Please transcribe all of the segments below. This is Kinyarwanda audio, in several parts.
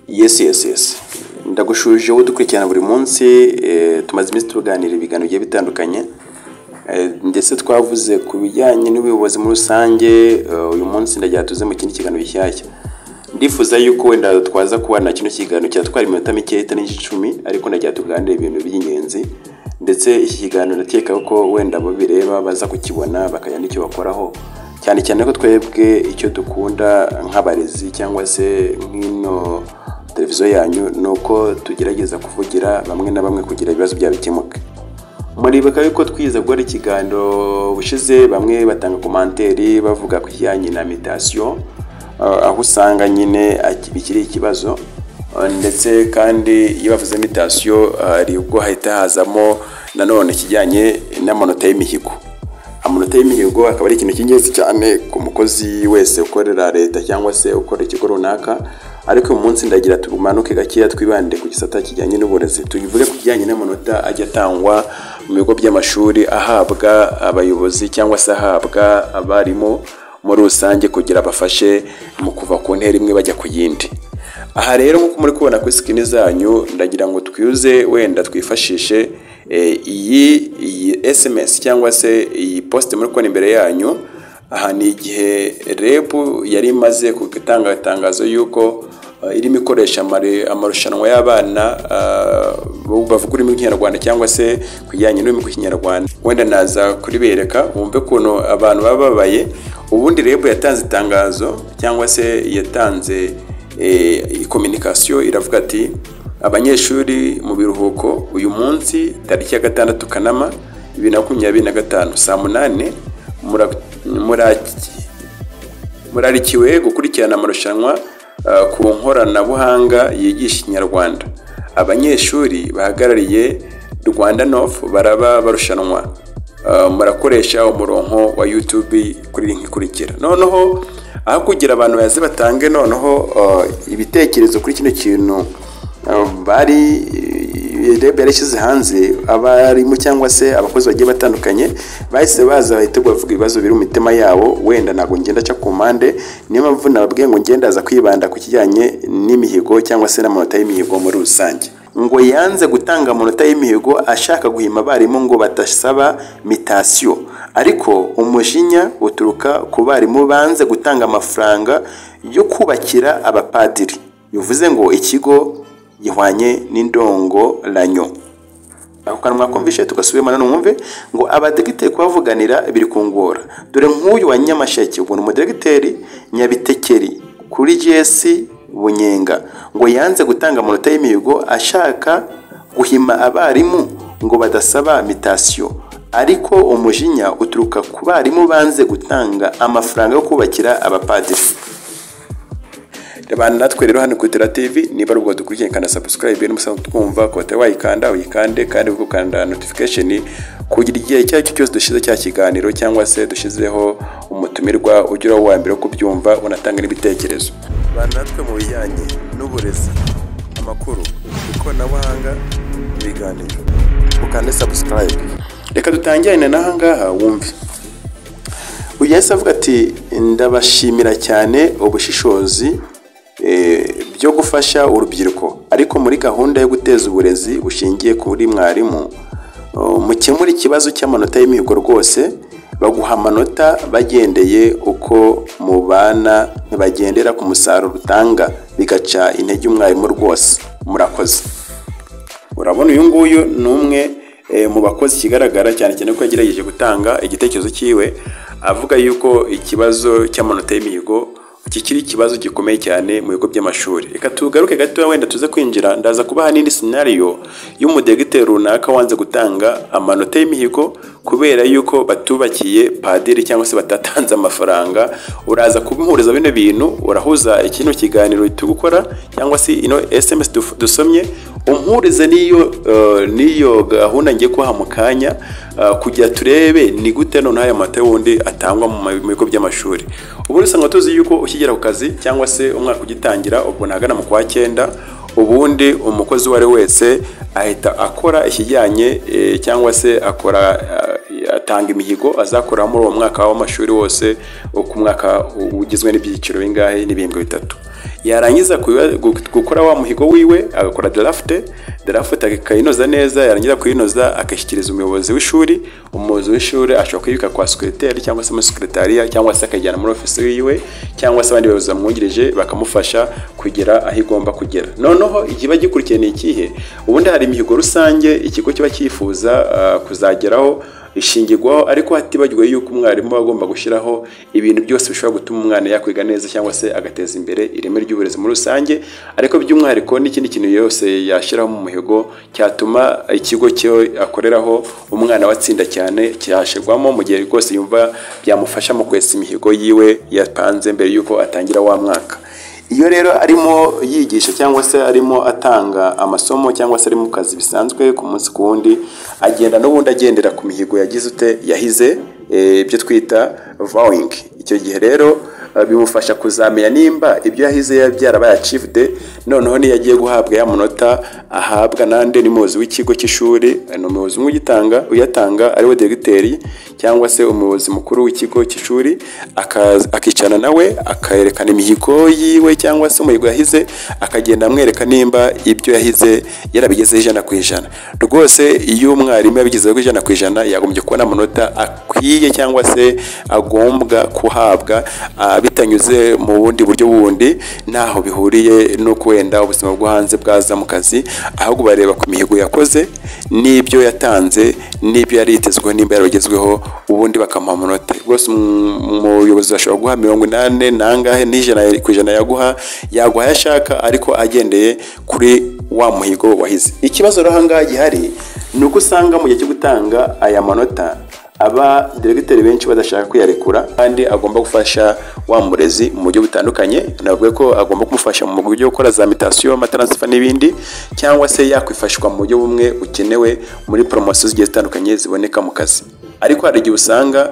Yes. Ndagushuje wowe dukurikirana buri munsi, tumaze iminsi tuganira ibiganiro bigiye bitandukanye, ndetse twavuze ku bijyanye n'ubuyobozi muri rusange. Uyu munsi ndagira tuze mu kindi kiganiro gishyashya. Ndifuza yuko wenda twaza kubana kino kiganiro cyatwara iminota mike itari 10, ariko ndagira tuganire ibintu by'ingenzi, ndetse iki kiganiro ndakeka ko wenda bo bireba baza kukibona bakajya n'icyo bakoraho, cyane ko twebwe icyo dukunda nk'abarezi cyangwa se nk'ino televiziyo yanyu nuko tugerageza kuvugira bamwe na bamwe kugira ibibazo byabo bikemuke. Muribuka yuko twiza gukora ikiganiro bushize, bamwe batanga komanteri bavuga ku kijyanye na imitation, aho usanga nyine bikiri ikibazo, ndetse kandi iyo bavuze imitation ari ubwo hahita hazamo nanone kijyanye n'amanota y'imihigo. Amanota y'imihigo akaba ari ikintu cy'ingenzi cyane ku mukozi wese ukorera leta cyangwa se ukora ikigo runaka, ariko uyu munsi ndagira tumanuke gakeya twibande ku gisata kijyanye n'uburezi. Tuvuge ku kijyanye n'amanota ajya atangwa mu bigo by'amashuri ahabwa abayobozi cyangwa se ahabwa abarimu muri rusange kugira bafashe mu kuva ku ntera imwe bajya ku yindi. Aha rero nk'uko muri kubona kuri screen zanyu, ndagira ngo twiyuze wenda twifashishe iyi SMS cyangwa se iyi post muri kubona imbere yanyu. Aha ni igihe REB yari imaze gutanga itangazo yuko irimo ikoresha amarushanwa y'abana bavuga ururimi rw'Ikinyarwanda cyangwa se kujyanye n'ururimi rw'Ikinyarwanda. Wenda naza kuribereka wumve ukuntu abantu baba babaye. Ubundi REB yatanze itangazo cyangwa se yatanze communication iravuga ati abanyeshuri mu biruhuko uyu munsi tariki ya 6 Kanama 2025 saa 8 murarikiwe gukurikirana amarushanwa ku nkoranabuhanga yigisha Ikinyarwanda. Abanyeshuri bahagarariye Rwanda North baraba barushanwa, murakoresha umurongo wa YouTube kuri link ikurikira. Noneho aho kugira abantu baze batange noneho ibitekerezo kuri kino kintu bari REB yarashyize hanze, abarimu cyangwa se abakozi bagiye batandukanye bahise baza bahita bavuga ibibazo biri mu mitima yabo. Wenda nago ngenda cya komande, niyo mpamvu nababwiye ngo ngenda aza kwibanda ku kijyanye n'imihigo cyangwa se n'amanota y'imihigo muri rusange. Ngo yanze gutanga amanota y'imihigo ashaka guhima abarimu ngo batasaba imitation, ariko umujinya uturuka ku barimu banze gutanga amafaranga yo kubakira abapadiri. Bivuze ngo ikigo gihwanye n'indongo ranyo. Aho kanwa komvishe tugasubiyemo nano mwumve ngo abadegiteri kubavuganira biri kungora. Dore nk'uyu wa Nyamasheke, ubwo umudegiteri Nyabitekeri kuri GS Bunyenga ngo yanze gutanga amanota y'imihigo ashaka guhima abarimu ngo badasaba imitation, ariko umujinya uturuka ku barimu banze gutanga amafaranga yo kubakira abapadiri. Abantu natwe rero hano kuri Tera TV, niba rubwo dukurikirana kana subscribe n'umusanzu twumva ko wayikanda uyikande kandi ukanda notification kugira igihe cyacyo cyose dushize cya kiganiro cyangwa se dushizeho umutumirwa ugira wa mbere kubyumva unatanga n'ibitekerezo. Abantu natwe mu bijyanye n'uburezi, amakuru, ikoranabuhanga, ibiganiro, ukande subscribe. Reka dutangirane naha ngaha wumve. Uyu yahise avuga ati ndabashimira cyane ubushishozi byo gufasha urubyiruko, ariko muri gahunda yo guteza uburezi bushingiye kuri mwarimu mukemura ikibazo cy'amanota y'imihigo rwose baguha amanota bagendeye uko mu bana ntibagendera ku musaruro utanga, bigaca intege umwarimu rwose. Murakoze. Urabona uyu nguyu numwe mu bakozi kigaragara cyane ko yagerageje gutanga igitekerezo cyiwe avuga yuko ikibazo cy'amanota y'imihigo kikiri ikibazo gikomeye cyane mu bigo by'amashuri. Reka tugaruke gato wenda tuze kwinjira, ndaza kubaha n'indi scenario y'umudegiteri runaka wanze gutanga amanota y'imihigo kubera yuko batubakiye padiri cyangwa se batatanze amafaranga. Uraza kubimuriza bino bintu, urahuza ikino kiganiro tugukora cyangwa se ino SMS dusomye, umpurize niyo gahunda ngiye kuha mu kanya kugira turebe ni gute none aya mata wundi atangwa mu bigo by'amashuri. Ubu usanga tuzi yuko ukigera ku kazi cyangwa se umwaka ugitangira ubwo nagana mu kwa 9, ubundi umukozi wari wese ahita akora ikijyanye cyangwa se akora agatanga imihigo azakora muri uwo mwaka w'amashuri wose ku mwaka ugizwe n'ibyiciro bingahe n'ibihembwe bitatu. Yarangiza gukora wa muhigo wiwe agakora draft akayinoza neza, yarangiza kuyinoza akashyikiriza umuyobozi w'ishuri. Umuyobozi w'ishuri ashobora kuyibika kwa secrétaire cyangwa se muri secrétariat cyangwa se akajyana muri office yiwe cyangwa se abandi bayobozi bamwungirije bakamufasha kugera aho igomba kugera. Noneho ikiba gikurikiye ni ikihe? Ubundi hari imihigo rusange ikigo kiba cyifuza kuzageraho ishingirwaho, ariko hatibagirwa yuko umwarimu agomba gushyiraho ibintu byose bishobora gutuma umwana yakwiga neza cyangwa se agateza imbere ireme ry'uburezi muri rusange, ariko by'umwihariko n'ikindi kintu yose yashyiraho mu muhigo cyatuma ikigo cyo akoreraho umwana watsinda cyane cyashirwamo mu gihe rwose yumva byamufasha mu kwesa imihigo yiwe yapanze mbere yuko atangira wa mwaka. Iyo rero arimo yigisha cyangwa se arimo atanga amasomo cyangwa se ari mu kazi bisanzwe ku munsi ku wundi, agenda n'ubundi agendera ku mihigo yahize, ibyo twita vowing. Icyo gihe rero bimufasha kuzamenya nimba ibyo yahize byarabaye achieved. Noneho niyo agiye guhabwa ya munota ahabwa nande n'umuyobozi w'ikigo cy'ishuri, n'umuyobozi uyatanga ariwe directeur cyangwa se umuyobozi mukuru w'ikigo cy'ishuri, akicana nawe akayerekana imihigo yiwe cyangwa se umuhigo yahize, akagenda amwereka nimba ibyo yahize yarabigezeho 100%. Rwose iyo umwarimu yabigezeho 100% yagombye kubona amanota akwiye cyangwa se agombwa kuhabwa, bitanyuze mu bundi buryo bundi ntaho bihuriye no kwenda ubuzima bwo hanze bwaza mu kazi, ahubwo bareba ku mihigo yakoze n'ibyo yatanze n'ibyo yari yitezweho nimba yaragezweho, ubundi bakamuha amanota. Rwose umuyobozi ashobora guha 80 nangahe n'100% yaguha yashaka, ariko agendeye kuri wa muhigo wahize. Ikibazo rero hangaha gihari ni uko usanga mu gihe cyo gutanga aya manota aba directeur benshi badashaka kuyarekura, kandi agomba gufasha wa murezi mu buryo butandukanye. Navuga ko agomba kumufasha mu buryo bwo gukora za mutation, amatransfer n'ibindi, cyangwa se yakwifashwa mu buryo bumwe bukenewe muri promotions zigiye zitandukanye ziboneka mu kazi. Ariko hari igihe usanga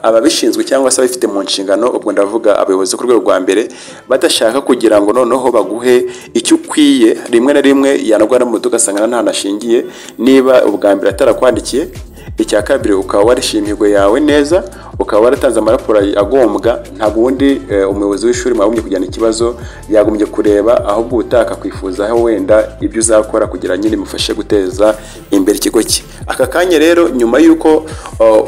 ababishinzwe cyangwa se abafite mu nshingano, ubwo ndavuga abayobozi ku rwego rwa mbere, badashaka kugira ngo noneho baguhe icyo ukwiye. Rimwe na rimwe yanagwa mu muduga asanga nta nashingiye niba ubwa mbere atarakwandikiye, icya kabiri ukaba warishimiye yawe neza, ukaba waratanze amaraporo agombwa, ntabwo ubundi umuyobozi w'ishuri mwagombye kujyana ikibazo, yagombye kureba ahubwo utaka kwifuza aho wenda ibyo uzakora kugira nyine mufashe guteza imbere ikigo cye. Aka kanya rero nyuma yuko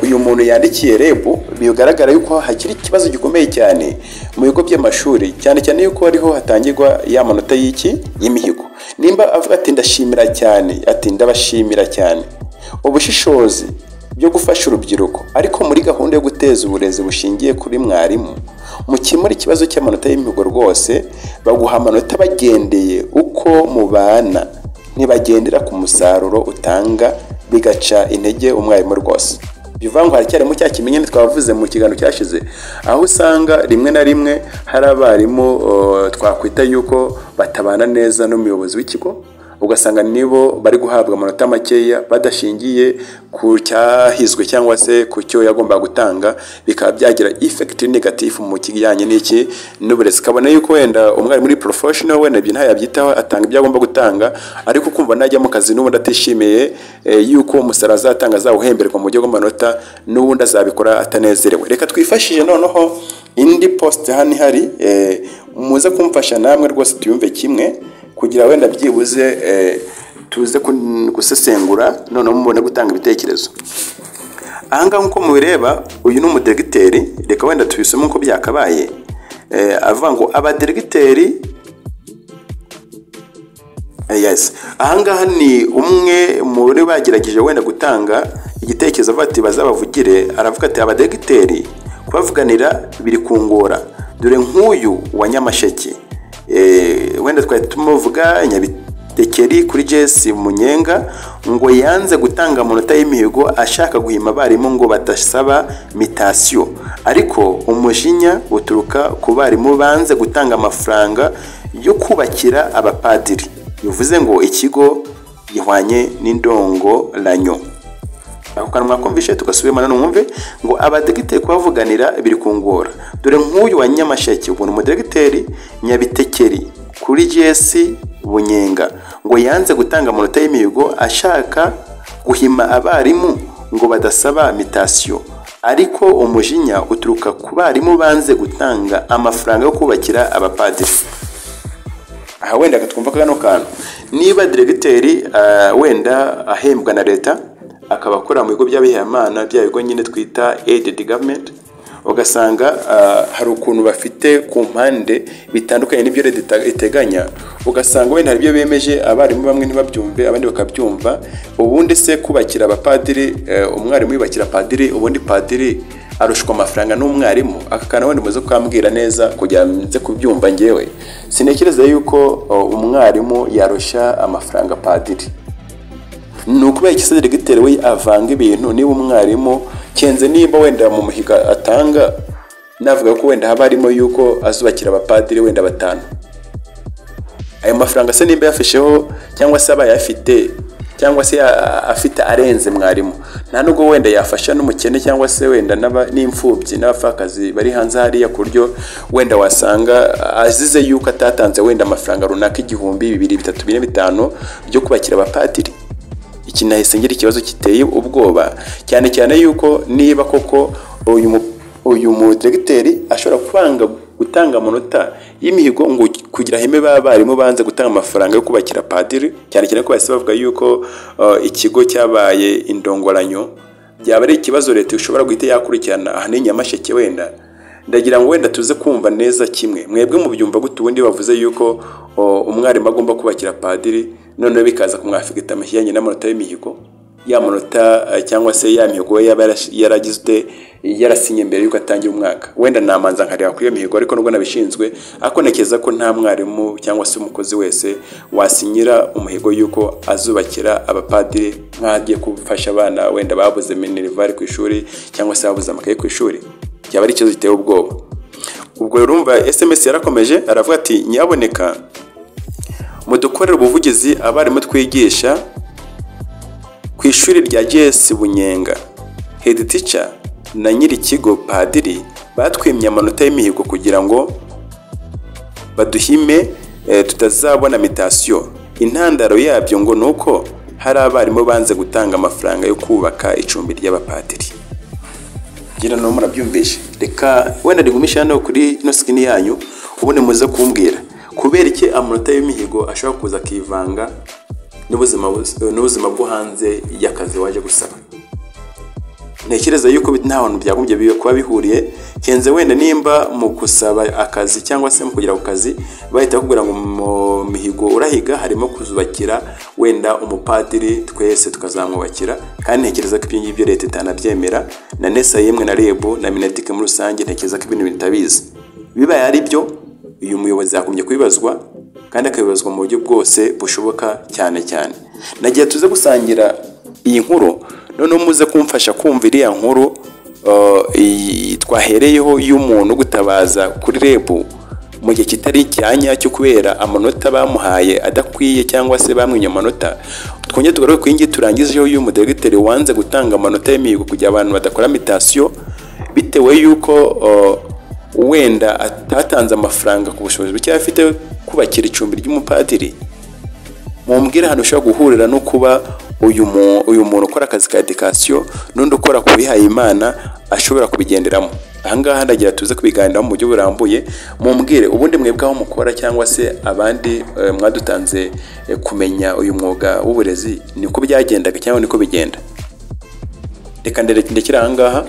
uyu muntu yandikiye REB, bigaragara yuko hakiri ikibazo gikomeye cyane mu bigo by'amashuri, cyane cyane yuko ariho hatangirwa ya manota y'imihigo. Nimba avuga ati ndashimira cyane, ati ndabashimira cyane ubushishozi byo gufasha urubyiruko, ariko muri gahunda yo guteza uburezi bushingiye kuri mwarimu, mukimura ikibazo cy'amanota y'imihigo rwose baguha amanota bagendeye uko mubana, ntibagendera ku musaruro utanga, bigaca intege umwarimu rwose. Bivango haracyarimo cya kimenyane twavuze mu kiganiro cyashize, aho usanga rimwe na rimwe hari abarimu twakwita yuko batabana neza n'umuyobozi w'ikigo, ugasanga nibo bari guhabwa amanota makeya badashingiye ku cyahizwe cyangwa se ku cyo yagomba gutanga, bikaba byagira effect negative mu kijyanye n'iki n'uburezi. Kabone yuko wenda umwari muri professional wenda ibyo ntayabyitaho, atanga ibyo agomba gutanga, ariko kumva najya mu kazi n'ubundi atishimiye yuko umusara azatanga azawuhemberwa mu buryo bw'amanota, n'ubundi azabikora atanezerewe. Reka twifashije noneho indi post hano hari, muze kumfasha namwe rwose tuyumve kimwe, kugira wenda byibuze tuze gusesengura noneho mubone gutanga ibitekerezo. Ahanga nko mubireba, uyu ni umudiregiteri, reka wenda tubisome uko byakabaye. Avuga ngo abadiregiteri, yes, ahangaha ni umwe muri bagerageje wenda gutanga igitekerezo, avuga ati bazabavugire. Aravuga ati abadiregiteri kubavuganira biri kungora, dore nk'uyu wa Nyamasheke, wenda twari tumuvuga Nyabitekeri kuri JS Munyenga, ngo yanze gutanga amanota y'imihigo ashaka guhima abarimu ngo badasaba mutation, ariko umujinya uturuka ku barimu banze gutanga amafaranga yo kubakira abapadiri. Bivuze ngo ikigo gihwanye n'indongo ranyo. Ako kanwa kumvishe tugasubirana n'umwumve ngo abadiregiteri kubavuganira biri kungora, dore nk'uyu wa Nyamasheke, ubwo umudiregiteri Nyabitekeri kuri JS Bunyenga, ngo yanze gutanga amanota y'imihigo ashaka guhima abarimu ngo badasaba mutation, ariko umujinya uturuka ku barimu banze gutanga amafaranga yo kubakira abapadiri. Aha wenda twumva kano kantu, niba diregiteri wenda ahembwa na leta akaba akora mu bigo by'abihayimana, bya bigo nyine twita aided government, ugasanga hari ukuntu bafite ku mpande bitandukanye n'ibyo leta iteganya, ugasanga wenda hari ibyo bemeje abarimu bamwe ntibabyumve abandi bakabyumva. Ubundi se kubakira abapadiri, umwarimu yubakira padiri, ubundi padiri arushwa amafaranga n'umwarimu? Aka kana wenda muze kwambwira neza kugira nze kubyumva ngewe. Sinekereza yuko umwarimu yarusha amafaranga padiri. Nukuba iki se diregiteri we avanga ibintu? Niba umwarimu kenze niba wenda mu muhiga atanga, navuga ko wenda haba harimo yuko azubakira abapadiri wenda 5, ayo mafaranga se nimba yafisheho cyangwa se abaye afite cyangwa se afite arenze mwarimu, nta nubwo wenda yafasha n'umukene cyangwa se wenda n'imfubyi n'abapfakazi bari hanze hariya, ku buryo wenda wasanga azize yuko atatanze wenda amafaranga runaka 1000, 2000, 3000, 5000 byo kubakira abapadiri. Iki nahise ngira ikibazo kiteye ubwoba, cyane cyane yuko niba koko uyu mudiregiteri ashobora kwanga gutanga amanota y'imihigo ngo kugira heme babarimu banze gutanga amafaranga yo kubakira padiri, cyane cyane ko base bavuga yuko ikigo cyabaye indongoranyo, byaba ari ikibazo leta ishobora guhita yakurikirana ahanini Nyamasheke. Wenda ndagira ngo wenda tuze kumva neza kimwe, mwebwe mu byumva gute ubundi bavuze yuko umwarimu agomba kubakira padiri, none bikaza kumwafigita amahiyanye n'amanota y'imihigo, ya manota cyangwa se ya mihigo yaragizwe yarasinye mbere yuko atangira umwaka. Wenda namanza nkareba kuri iyo mihigo, ariko nubwo nabishinzwe akonekeza ko nta mwarimu cyangwa se umukozi wese wasinyira umuhigo yuko azubakira abapadiri nk'agiye gufasha abana wenda babuze minerval ku ishuri cyangwa se babuze amakaye ku ishuri. Cyaba ari ikibazo giteye ubwoba. Ubwo urumva SMS yarakomeje aravuga ati nyaboneka mudukorera ubuvugizi abarimu twigisha ku ishuri rya JS Bunyenga, head teacher na nyiri kigo padiri batwimye amanota y'imihigo kugira ngo baduhime tutazabona mutation. Intandaro yabyo ngo nuko hari abarimu banze gutanga amafaranga yo kubaka icumbi ry'abapadiri. Gira no murabyumvishe, reka wenda rigumisha hano kuri no skin yanyu ubundi muze kumbwira kubera iki amanota y'imihigo ashobora kuza kivanga n'ubuzima bwo hanze y'akazi waje gusaba. Ntekereza yuko nta hantu byagombye bibe kuba bihuriye, kenze wenda nimba mu kusaba akazi cyangwa se mu kugira ku kazi bahita kugira ngo mu mihigo urahiga harimo kuzubakira wenda umupadiri twese tukazamwubakira, kandi ntekereza ko ibyo ngibyo leta itanabyemera, na nesa yemwe na REB na Minedike muri rusange ntekereza ko ibintu bitabizi. Bibaye ari byo uyu muyobozi yakomeje kubibazwa kandi akabibazwa mu buryo bwose bushoboka cyane cyane. Nagiye tuze gusangira iyi nkuru, none muze kumfasha kumva iriya nkuru twahereyeho y'umuntu gutabaza kuri REB mu gihe kitari cyanya cyo kubera amanota bamuhaye adakwiye cyangwa se bamwinye amanota. Twongeye tugaruke kwingi turangijeho y'uyu mudiregiteri wanze gutanga amanota y'imihigo kugira abantu badakora mutation bitewe yuko wenda atatanze amafaranga ku bushobozi buke afite kubakira icumbi ry'umupadiri. Mumbwira hano ushobora guhurira no kuba uyu muntu ukora akazi ka education n'undi ukora ku bihayimana ashobora kubigenderamo. Ahangaha ndagira tuze kubiganiraho mu buryo burambuye. Mumbwire ubundi mwebwe aho mukora cyangwa se abandi mwadutanze kumenya uyu mwuga w'uburezi niko byagendaga cyangwa niko bigenda. Reka ndekera ahangaha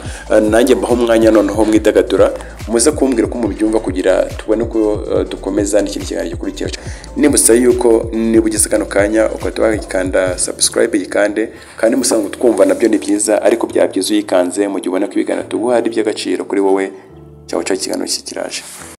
nanjye mbaho umwanya noneho mwidagadura muze kumbwira ko mubyumva kugira tubone ko dukomeza n'ikindi kiganiro gikurikira. Nibusa yuko nibugize kano kanya ukatwa ikanda subscribe yikande, kandi musanzwe twumva nabyo ni byiza, ariko byabyiza uyikanze mu gihe ubona ko ibiganiro tuguha ari by'agaciro kuri wowe. Cyawe cyo kiganiro kikiraje.